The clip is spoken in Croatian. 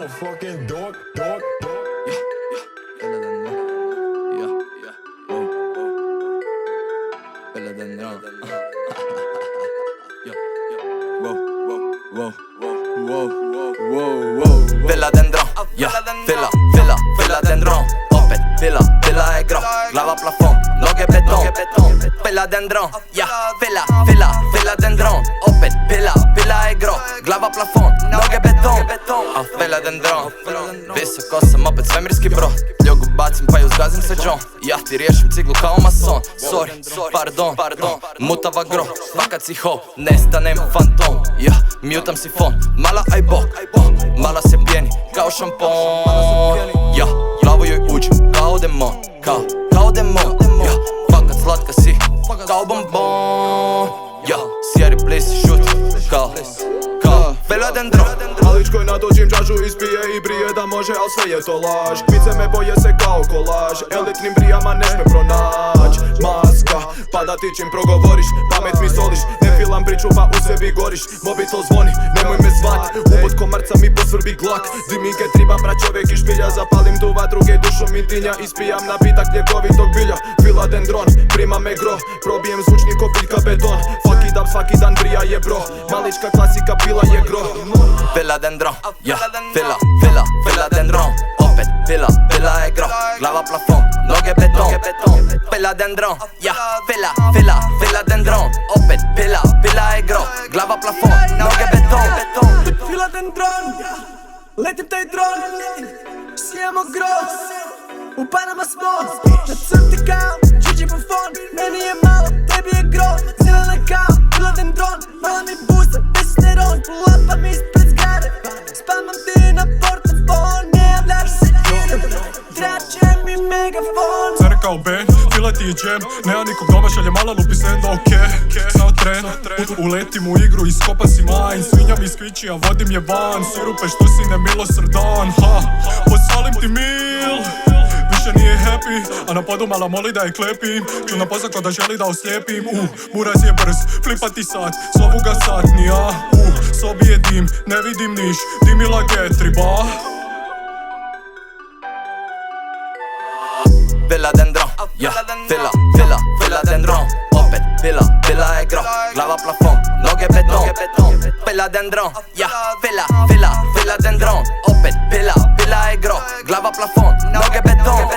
fucking dog, dog, dog. Filadendron, ja, filadendron. Opet, fila je gro, glava plafon, noge beton. Filadendron, ja, filadendron. Opet, fila je gro, glava plafon, noge beton. Filadendron, visoko sam opet svemirski bro. Ljogu bacim pa ju zgazim sa John. Ja ti riješim ciglu kao mason. Sorry, pardon, mutava gro. Fakat si ho, nestanem fantom. Ja, mutam si fon, mala aj bok. Mala se pjeni kao šampon. Ja, glavu joj uđem kao demon. Kao demon. Ja, fakat slatka si kao bonbon. Ja, sjeri blisi šuti kao Filadendron. Aličkoj natočim čašu ispije i brije da može, al sve je to laž. Kvice me boje se kao kolaž, elitnim brijama neš me pronać. Maska, pa da ti čim progovoriš, pamet mi soliš. Ne filam priču pa u sebi goriš, mobitel zvoni, nemoj me zvat. Ubod komarca mi posvrbi glak, diminke tribam brat čovjek i špilja. Zapalim tu vatru gej dušom mi dinja, ispijam napitak ljekovitog bilja. Filadendron, prima me gro, probijem zvučnik ko biljka beton. Fuck it up, svaki dan brija je bro, malička klasika pila je gro. Filadendron, ja, filadendron. Opet, fila je gro, glava plafon, noge beton. Filadendron, ja, filadendron. Opet, fila je gro, glava plafon, noge beton. Filadendron, letim taj dron, sijemo gros, u Panama smo, na crti kao Gigi Buffon. Meni je malo, tebi je gro, zelena kao Filadendron. Mala mi buza, testosteron, lapa mi ispred zgrade, spamam ti na portafon. Ne javljaš se idem, traće mi megafon. Cere kao band, fila ti je jam, nema nikog doma, šalje mala lupi senda, okej. Sao tren, uletim u igru, iskopa si mine. Svinja mi skviči, a vodim je van. Sirupe što si nemilosrdan, ha. Posalim ti mil, više nije happy, a na podu mala moli da je klepim. Čuna poza ko da želi da oslijepim. Buraz je brz, flipa ti sat, zovu ga satnija. Sobi je dim, ne vidim niš, dimila getriba. Filadendron, ja, filadendron. Opet, fila je gro, glava plafon, noge beton. Filadendron, ja, filadendron. Opet, fila je gro, glava plafon, noge beton.